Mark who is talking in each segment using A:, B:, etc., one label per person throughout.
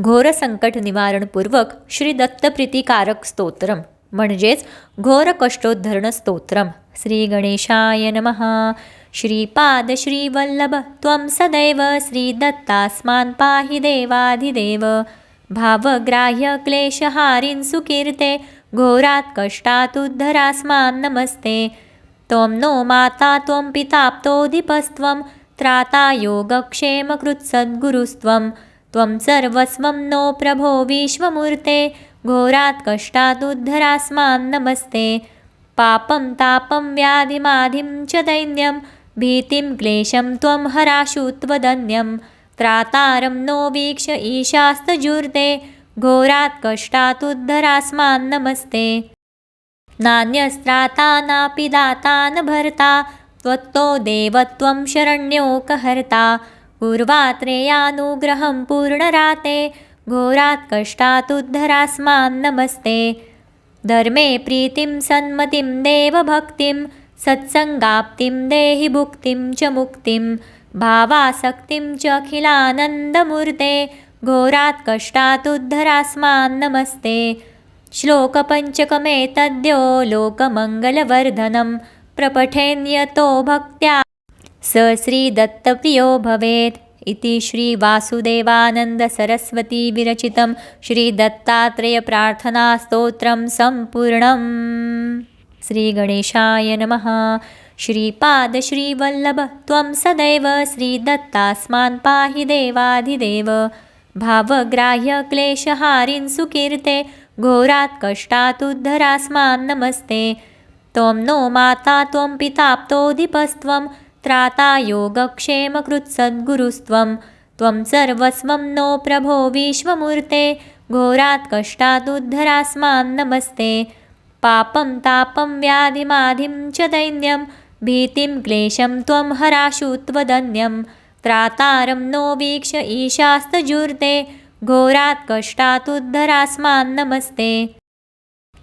A: घोर संकट निवारणपूर्वक श्री दत्तप्रीतिकारक स्तोत्रम म्हणजेच घोर कष्टोद्धरण स्तोत्रम. श्री गणेशाय नमः. श्रीपाद श्रीवल्लभ त्वं सदैव श्री दत्तास्मान् पाहि देवाधिदेव. भावग्राह्य क्लेशहारिन् सुकीर्ते घोरात् कष्टात् नमस्ते. त्वं नो माता त्वं पिताप्तोऽधिपस्त्वं त्राता योगक्षेमकृत्सद्गुरुस्त्वं. त्वं सर्वस्वं नो प्रभो विश्वमूर्ते घोरात् नमस्ते. पापं तापं व्याधिमाधिं च दैन्यं भीतिं क्लेशं त्वं हराशु त्वदन्यं. त्रातारं नो वीक्ष्य ईशास्तजुर्ते घोरात् नमस्ते. नान्यस्त्राता नापि दाता न भर्ता त्वत्तो देवत्वं शरण्योकहर्ता. पूर्वात्रेयानुग्रहं पूर्णराते घोरात् नमस्ते. धर्मे प्रीतिं सन्मतिं देवभक्तिं सत्सङ्गाप्तिं देहि भुक्तिं च मुक्तिं. भावासक्तिं च अखिलानन्दमूर्ते घोरात् नमस्ते. श्लोकपञ्चकमेतद्यो लोकमङ्गलवर्धनं प्रपठेन्यतो भक्त्या स श्रीदत्तप्रियो भवेत्. इति श्रीवासुदेवानन्दसरस्वतीविरचितं श्रीदत्तात्रेयप्रार्थनास्तोत्रं सम्पूर्णम्. श्रीगणेशाय नमः. श्रीपाद श्रीवल्लभ त्वं सदैव श्रीदत्तास्मान् पाहि देवाधिदेव. भावग्राह्य क्लेशहारिन् सुकीर्ते घोरात् नमस्ते. त्वं नो माता त्वं पिताप्तोऽधिपस्त्वं त्राता योगक्षेमकृत्सद्गुरुस्त्वं. त्वं सर्वस्वं नो प्रभो विश्वमूर्ते घोरात् नमस्ते. पापं तापं व्याधिमाधिं च दैन्यं भीतिं क्लेशं त्वं हराशु त्वदन्यं. त्रातारं नो वीक्ष्य ईशास्तजुर्ते घोरात् नमस्ते.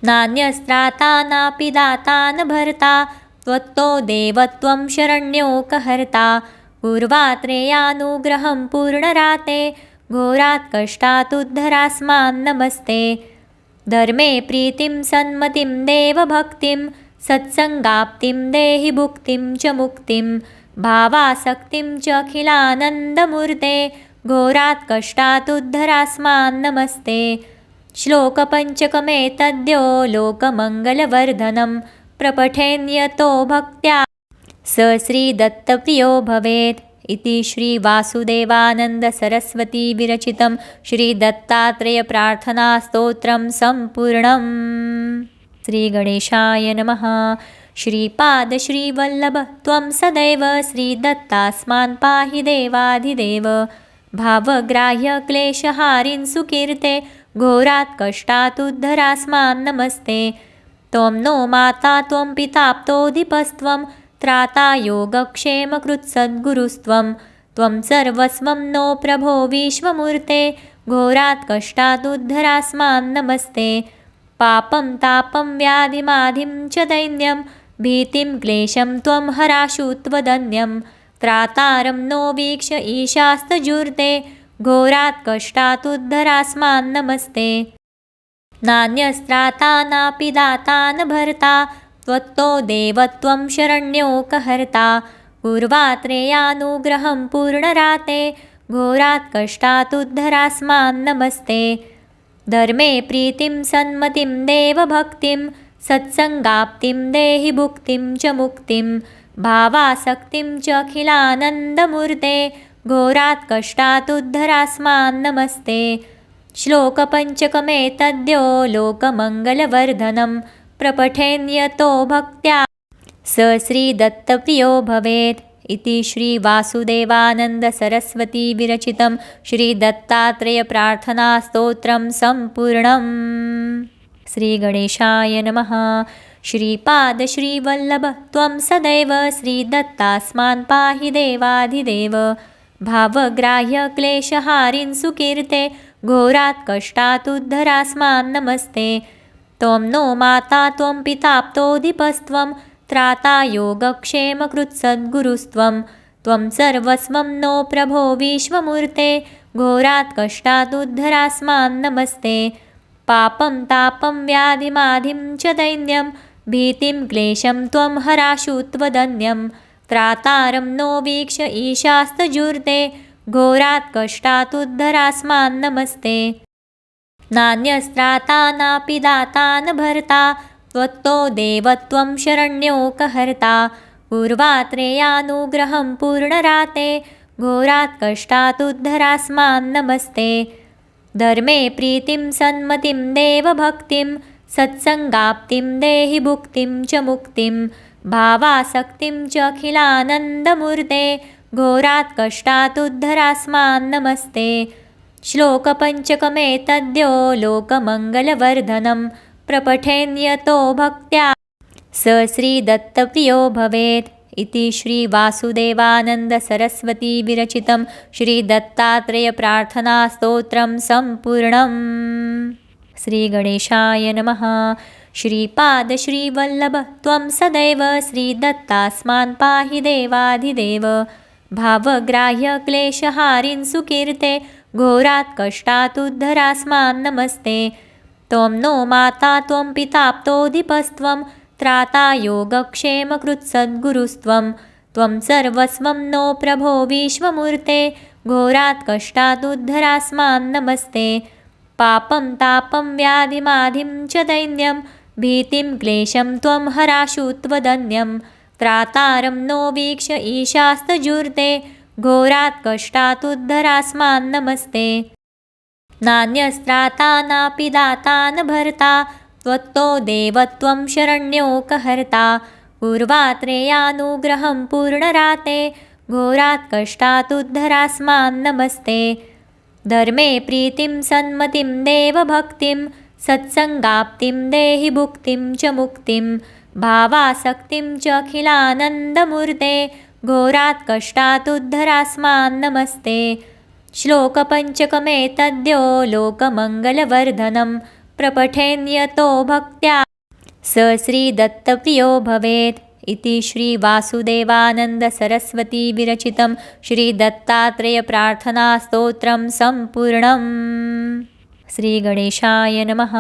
A: नान्यस्त्राता नापि दाता न भर्ता त्वत्तो देवत्वं शरण्योकहर्ता. पूर्वात्रेयानुग्रहं पूर्णराते घोरात् नमस्ते. धर्मे प्रीतिं सन्मतिं देवभक्तिं सत्सङ्गाप्तिं देहि भुक्तिं च मुक्तिं. भावासक्तिं च अखिलानन्दमूर्ते घोरात् नमस्ते. श्लोकपञ्चकमेतद्यो लोकमङ्गलवर्धनं प्रपठेन्यतो भक्त्या स श्रीदत्तप्रियो भवेत्. इति श्रीवासुदेवानन्दसरस्वतीविरचितं श्रीदत्तात्रेयप्रार्थनास्तोत्रं सम्पूर्णम्. श्रीगणेशाय नमः. श्रीपाद श्रीवल्लभ त्वं सदैव श्रीदत्तास्मान् पाहि देवाधिदेव. भावग्राह्य क्लेशहारिन् सुकीर्ते घोरात् नमस्ते. त्वं नो माता त्वं पिताप्तोऽधिपस्त्वं त्राता योगक्षेमकृत्सद्गुरुस्त्वं. त्वं सर्वस्वं नो प्रभो विश्वमूर्ते घोरात् नमस्ते. पापं तापं व्याधिमाधिं च दैन्यं भीतिं क्लेशं त्वं हराशु त्वदन्यं. त्रातारं नो वीक्ष्य ईशास्तजुर्ते घोरात् नमस्ते. नान्यस्त्राता नापि दाता न भर्ता त्वत्तो देवत्वं शरण्योकहर्ता. पूर्वात्रेयानुग्रहं पूर्णराते घोरात् नमस्ते. धर्मे प्रीतिं सन्मतिं देवभक्तिं सत्सङ्गाप्तिं देहि भुक्तिं च मुक्तिं. भावासक्तिं च अखिलानन्दमूर्ते घोरात् नमस्ते. श्लोकपञ्चकमेतद्यो लोकमङ्गलवर्धनं प्रपठेन्यतो भक्त्या स श्रीदत्तप्रियो भवेत्. इति श्रीवासुदेवानन्दसरस्वतीविरचितं श्रीदत्तात्रेयप्रार्थनास्तोत्रं सम्पूर्णम्. श्रीगणेशाय नमः. श्रीपाद श्रीवल्लभ त्वं सदैव श्रीदत्तास्मान् पाहि देवाधिदेव. भावग्राह्य क्लेशहारिन् सुकीर्ते घोरात् नमस्ते. त्वं नो माता त्वं पिताप्तोऽधिपस्त्वं त्राता योगक्षेमकृत्सद्गुरुस्त्वं. त्वं सर्वस्वं नो प्रभो विश्वमूर्ते घोरात् कष्टादुद्धरास्मान् नमस्ते। पापं तापं व्याधिमाधिं च दैन्यं भीतिं क्लेशं त्वं हराशु त्वदन्यं। त्रातारं नो वीक्ष्य ईशास्तजुर्ते घोरात् कष्टादुद्धरास्मान् नमस्ते। नान्यस्त्राता नापि दाता न भर्ता त्वत्तो देवत्वं शरण्योकहर्ता। पूर्वात्रेयानुग्रहं पूर्णराते घोरात् कष्टादुद्धरास्मान् नमस्ते। धर्मे प्रीतिं सन्मतिं देवभक्तिं सत्सङ्गाप्तिं देहि भुक्तिं च मुक्तिं। भावासक्तिं च अखिलानन्दमूर्ते घोरात् कष्टादुद्धरास्मान् नमस्ते। श्लोकपञ्चकमेतद्यो लोकमङ्गलवर्धनं प्रपठेन्यतो भक्त्या स श्रीदत्तप्रियो भवेत्। इति श्रीवासुदेवानन्दसरस्वतीविरचितं श्रीदत्तात्रेयप्रार्थनास्तोत्रं सम्पूर्णम्। श्रीगणेशाय नमः। श्रीपादश्रीवल्लभ त्वं सदैव श्रीदत्तास्मान् पाहि देवाधिदेव। भावग्राह्यक्लेशहारिन् सुकीर्ते घोरात् कष्टादुद्धरास्मान् नमस्ते। त्वं नो माता त्वं पिताप्तोऽधिपस्त्वं त्राता योगक्षेमकृत्सद्गुरुस्त्वं। त्वं सर्वस्वं नो प्रभो विश्वमूर्ते घोरात् कष्टादुद्धरास्मान् नमस्ते। पापं तापं व्याधिमाधिं च दैन्यं भीतिं क्लेशं त्वं हराशु त्वदन्यं। त्रातारं नो वीक्ष्य ईशास्तजुर्ते घोरात् कष्टादुद्धरास्मान् नमस्ते। नान्यस्त्राता नापि दाता न भर्ता त्वत्तो देवत्वं शरण्योकहर्ता। पूर्वात्रेयानुग्रहं पूर्णराते घोरात् कष्टादुद्धरास्मान् नमस्ते। धर्मे प्रीतिं सन्मतिं देवभक्तिं सत्सङ्गाप्तिं देहि भुक्तिं च मुक्तिं। भावासक्तिं च अखिलानन्दमूर्ते घोरात् कष्टादुद्धरास्मान् नमस्ते। श्लोकपञ्चकमेतद्यो लोकमङ्गलवर्धनं प्रपठेन्यतो भक्त्या स श्रीदत्तप्रियो भवेत्। इति श्रीवासुदेवानन्दसरस्वतीविरचितं श्रीदत्तात्रेयप्रार्थनास्तोत्रं सम्पूर्णम्। श्रीगणेशाय नमः।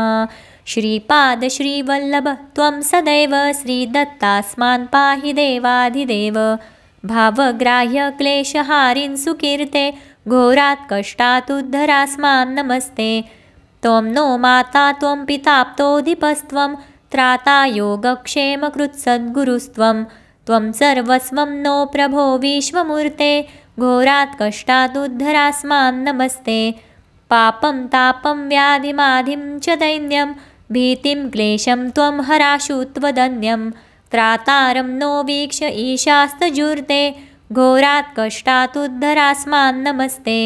A: श्रीपादश्रीवल्लभ त्वं सदैव श्रीदत्तास्मान् पाहि देवाधिदेव। भावग्राह्यक्लेशहारिन् सुकीर्ते घोरात् कष्टादुद्धरास्मान् नमस्ते। त्वं नो माता त्वं पिताप्तोऽधिपस्त्वं त्राता योगक्षेमकृत्सद्गुरुस्त्वं। त्वं सर्वस्वं नो प्रभो विश्वमूर्ते घोरात् कष्टादुद्धरास्मान् नमस्ते। पापं तापं व्याधिमाधिं च दैन्यं भीतिं क्लेशं त्वं हराशु त्वदन्यं। त्रातारं नो वीक्ष्य ईशास्तजुर्ते घोरात् कष्टादुद्धरास्मान् नमस्ते।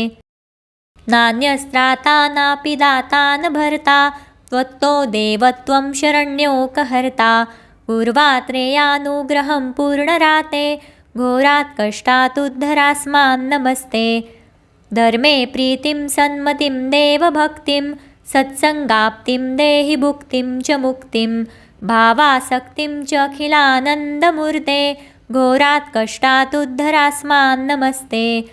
A: नान्यस्त्राता नापि दाता न भर्ता त्वत्तो देवत्वं शरण्योकहर्ता। पूर्वात्रेयानुग्रहं पूर्णराते घोरात् कष्टादुद्धरास्मान् नमस्ते। धर्मे प्रीतिं सन्मतिं देवभक्तिं सत्सङ्गाप्तिं देहि भुक्तिं च मुक्तिं। भावासक्तिं च अखिलानन्दमूर्ते घोरात् कष्टादुद्धरास्मान् नमस्ते।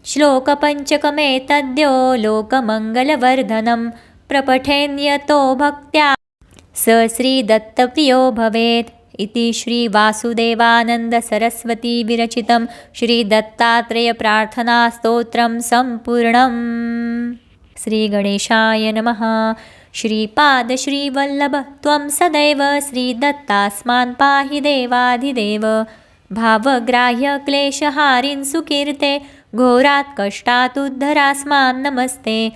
A: श्लोकपञ्चकमेतद्यो लोकमङ्गलवर्धनं प्रपठेन्यतो भक्त्या स श्रीदत्तप्रियो भवेत्। इति श्रीवासुदेवानन्दसरस्वतीविरचितं श्रीदत्तात्रेयप्रार्थनास्तोत्रं सम्पूर्णम्। श्रीगणेशाय नमः। श्रीपादश्रीवल्लभ त्वं सदैव श्रीदत्तास्मान् पाहि देवाधिदेव। भावग्राह्यक्लेशहारिन् सुकीर्ते घोरात् कष्टादुद्धरास्मान् नमस्ते।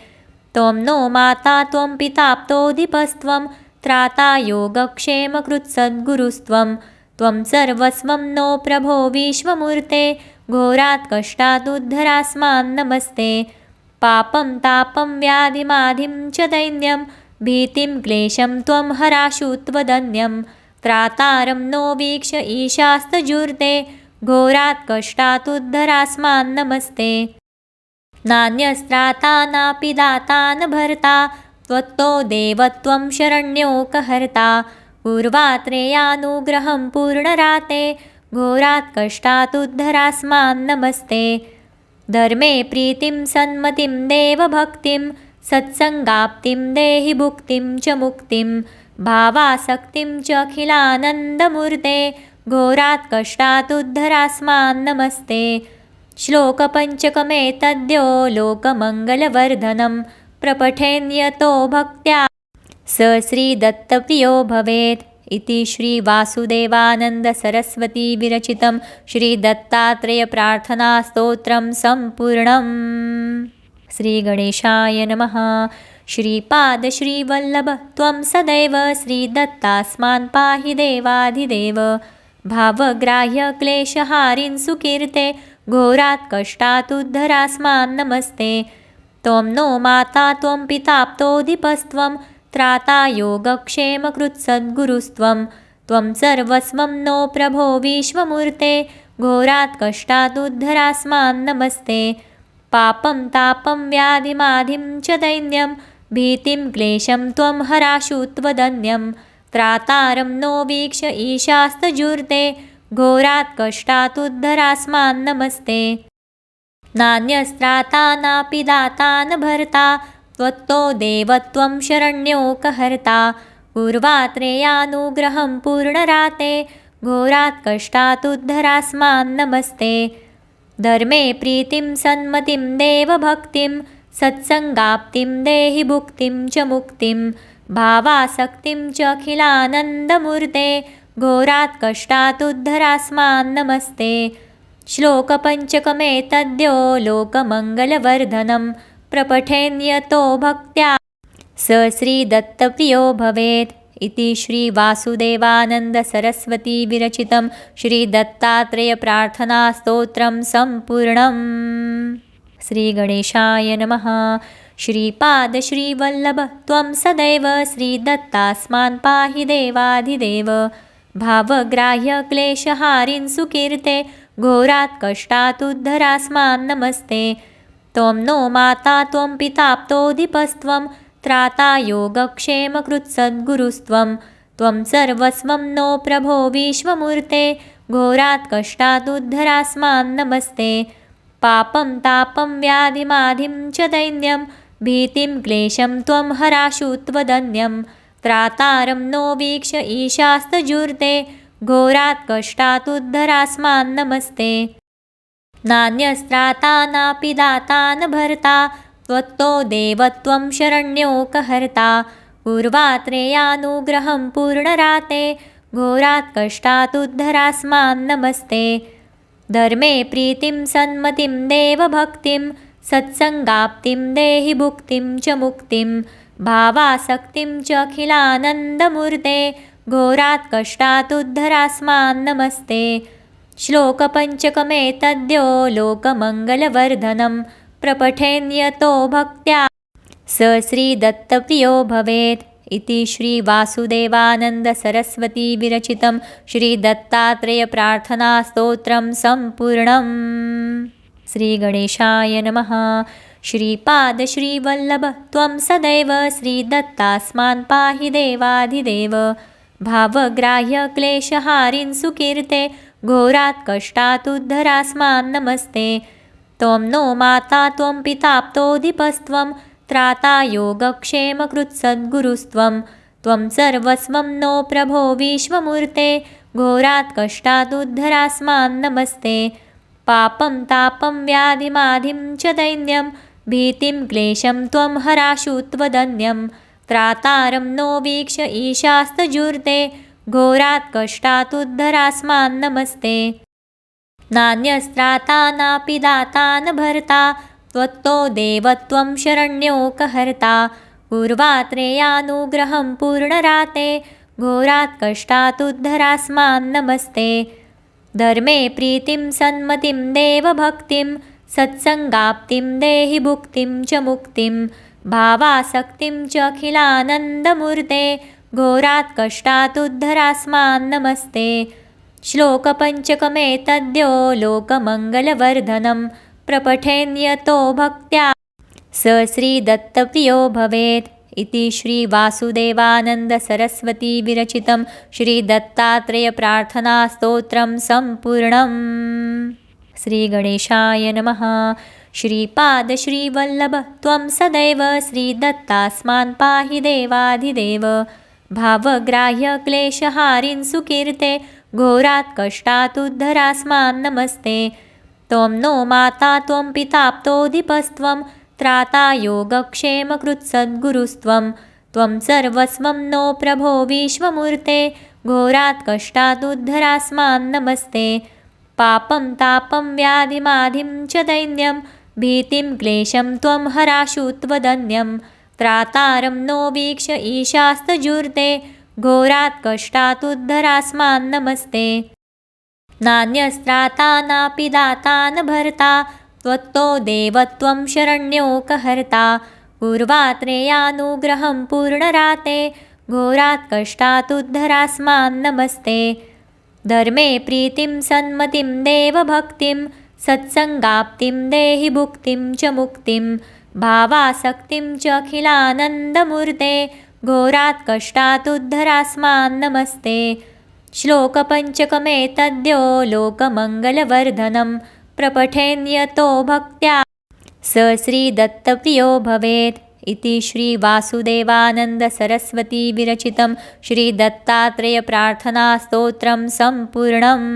A: त्वं नो माता त्वं पिताप्तोऽधिपस्त्वं त्राता योगक्षेमकृत्सद्गुरुस्त्वं। त्वं सर्वस्वं नो प्रभो विश्वमूर्ते घोरात् कष्टादुद्धरास्मान् नमस्ते। पापं तापं व्याधिमाधिं च दैन्यं भीतिं क्लेशं त्वं हराशु त्वदन्यं। त्रातारं नो वीक्ष्य ईशास्तजुर्ते घोरात् कष्टादुद्धरास्मान् नमस्ते। नान्यस्त्राता नापि दाता न भर्ता त्वत्तो देवत्वं शरण्योकहर्ता। पूर्वात्रेयानुग्रहं पूर्णराते घोरात् कष्टादुद्धरास्मान् नमस्ते। धर्मे प्रीतिं सन्मतिं देवभक्तिं सत्सङ्गाप्तिं देहि भुक्तिं च मुक्तिं भावासक्तिं च अखिलानन्दमूर्ते घोरात् कष्टादुद्धरास्मान् नमस्ते। श्लोकपञ्चकमेतद्यो लोकमङ्गलवर्धनं प्रपठेन्यतो भक्त्या स श्रीदत्तप्रियो भवेत् इति श्रीवासुदेवानन्दसरस्वतीविरचितं श्रीदत्तात्रेयप्रार्थनास्तोत्रं सम्पूर्णम्। श्रीगणेशाय नमः। श्रीपादश्रीवल्लभ त्वं सदैव श्रीदत्तास्मान् पाहि देवाधिदेव। भावग्राह्यक्लेशहारिन् सुकीर्ते घोरात् कष्टादुद्धरास्मान् नमस्ते। त्वं नो माता त्वं पिताप्तोऽधिपस्त्वं त्राता योगक्षेमकृत्सद्गुरुस्त्वं त्वं सर्वस्वं नो प्रभो विश्वमूर्ते घोरात् कष्टादुद्धरास्मान् नमस्ते। पापं तापं व्याधिमाधिं च दैन्यं भीतिं क्लेशं त्वं हराशु त्वदन्यं त्रातारं नो वीक्ष ईशास्तजुर्ते घोरात् कष्टादुद्धरास्मान् नमस्ते। नान्यस्त्राता नापि दाता न भर्ता त्वत्तो देवत्वं शरण्योकहर्ता पूर्वात्रेयानुग्रहं पूर्णराते घोरात् कष्टादुद्धरास्मान् नमस्ते। धर्मे प्रीतिं सन्मतिं देवभक्तिं सत्सङ्गाप्तिं देहि भुक्तिं च मुक्तिं भावासक्तिं च अखिलानन्दमूर्ते घोरात् कष्टादुद्धरास्मान् नमस्ते। श्लोकपञ्चकमेतद्यो लोकमङ्गलवर्धनं प्रपठेन्यतो भक्त्या स श्रीदत्तप्रियो भवेत् इति श्रीवासुदेवानन्दसरस्वतीविरचितं श्रीदत्तात्रेयप्रार्थनास्तोत्रं सम्पूर्णम्। श्रीगणेशाय नमः। श्रीपादश्रीवल्लभ त्वं सदैव श्रीदत्तास्मान् पाहि देवाधिदेव। भावग्राह्यक्लेशहारिन् सुकीर्ते घोरात् कष्टादुद्धरास्मान् नमस्ते। त्वं नो माता त्वं पिताप्तोऽधिपस्त्वं त्राता योगक्षेमकृत्सद्गुरुस्त्वं त्वं सर्वस्वं नो प्रभो विश्वमूर्ते घोरात् कष्टादुद्धरास्मान् नमस्ते। पापं तापं व्याधिमाधिं च दैन्यं भीतिं क्लेशं त्वं हराशु त्वदन्यं त्रातारं नो वीक्ष ईशास्तजुर्ते घोरात् कष्टादुद्धरास्मान् नमस्ते। नान्यस्त्राता नापि दाता न भर्ता त्वत्तो देवत्वं शरण्योकहर्ता पूर्वात्रेयानुग्रहं पूर्णराते घोरात् कष्टादुद्धरास्मान् नमस्ते। धर्मे प्रीतिं सन्मतिं देवभक्तिं सत्सङ्गाप्तिं देहि भुक्तिं च मुक्तिं भावासक्तिं च अखिलानन्दमूर्ते घोरात् कष्टादुद्धरास्मान् नमस्ते। श्लोकपञ्चकमेतद्यो लोकमङ्गलवर्धनं प्रपठेन्यतो भक्त्या स श्रीदत्तप्रियो भवेत् इति श्रीवासुदेवानन्दसरस्वतीविरचितं श्रीदत्तात्रेयप्रार्थनास्तोत्रं सम्पूर्णम्। श्रीगणेशाय नमः। श्रीपादश्रीवल्लभ त्वं सदैव श्रीदत्तास्मान् पाहि देवाधिदेव। भावग्राह्यक्लेशहारिन् सुकीर्ते घोरात् कष्टादुद्धरास्मान् नमस्ते। त्वं नो माता त्वं पिताप्तोऽधिपस्त्वं त्राता योगक्षेमकृत्सद्गुरुस्त्वं त्वं सर्वस्वं नो प्रभो विश्वमूर्ते घोरात् कष्टादुद्धरास्मान् नमस्ते। पापं तापं व्याधिमाधिं च दैन्यं भीतिं क्लेशं त्वं हराशु त्वदन्यं त्रातारं नो वीक्ष ईशास्तजुर्ते घोरात् कष्टादुद्धरास्मान् नमस्ते। नान्यस्त्राता नापि दाता न भर्ता त्वत्तो देवत्वं शरण्योकहर्ता पूर्वात्रेयानुग्रहं पूर्णराते घोरात् कष्टादुद्धरास्मान् नमस्ते। धर्मे प्रीतिं सन्मतिं देवभक्तिं सत्सङ्गाप्तिं देहि भुक्तिं च मुक्तिं भावासक्तिं च अखिलानन्दमूर्ते घोरात् कष्टादुद्धरास्मान् नमस्ते। श्लोकपञ्चकमेतद्यो लोकमङ्गलवर्धनं प्रपठेन्यतो भक्त्या स श्रीदत्तप्रियो भवेत् इति श्रीवासुदेवानन्दसरस्वतीविरचितं श्रीदत्तात्रेयप्रार्थनास्तोत्रं सम्पूर्णम्। श्रीगणेशाय नमः। श्रीपाद श्रीवल्लभ त्वं सदैव श्रीदत्तास्मान् पाहि देवाधिदेव भावग्राह्य क्लेशहारिन् सुकीर्ते घोरात् कष्टात् उद्धरास्मान् नमस्ते त्वं नो माता त्वं पिताप्तोऽधिपस्त्वं त्राता योगक्षेमकृत्सद्गुरुस्त्वं त्वं सर्वस्वं नो प्रभो विश्वमूर्ते घोरात् कष्टात् उद्धरास्मान् नमस्ते पापं तापं व्याधिमाधिं च दैन्यं भीतिं क्लेशं त्वं हराशु त्वदन्यं त्रातारं नो वीक्ष ईशास्तजुर्ते घोरात् कष्टात् उद्धरास्मान् नमस्ते नान्यस्त्राता नापि दाता न भर्ता त्वत्तो देवत्वं शरण्योकहर्ता पूर्वात्रेयानुग्रहं पूर्णराते घोरात् कष्टात् उद्धरास्मान् नमस्ते धर्मे प्रीतिं सन्मतिं देवभक्तिं सत्सङ्गाप्तिं देहि भुक्तिं च मुक्तिं भावासक्तिं च अखिलानन्दमूर्ते घोरात् कष्टात् उद्धरास्मान् नमस्ते श्लोकपञ्चकमेतद्यो लोकमङ्गलवर्धनं प्रपठेन्यतो भक्त्या स श्रीदत्तप्रियो भवेत् इति श्रीवासुदेवानन्दसरस्वती विरचितं श्रीदत्तात्रेयप्रार्थनास्तोत्रं सम्पूर्णम्।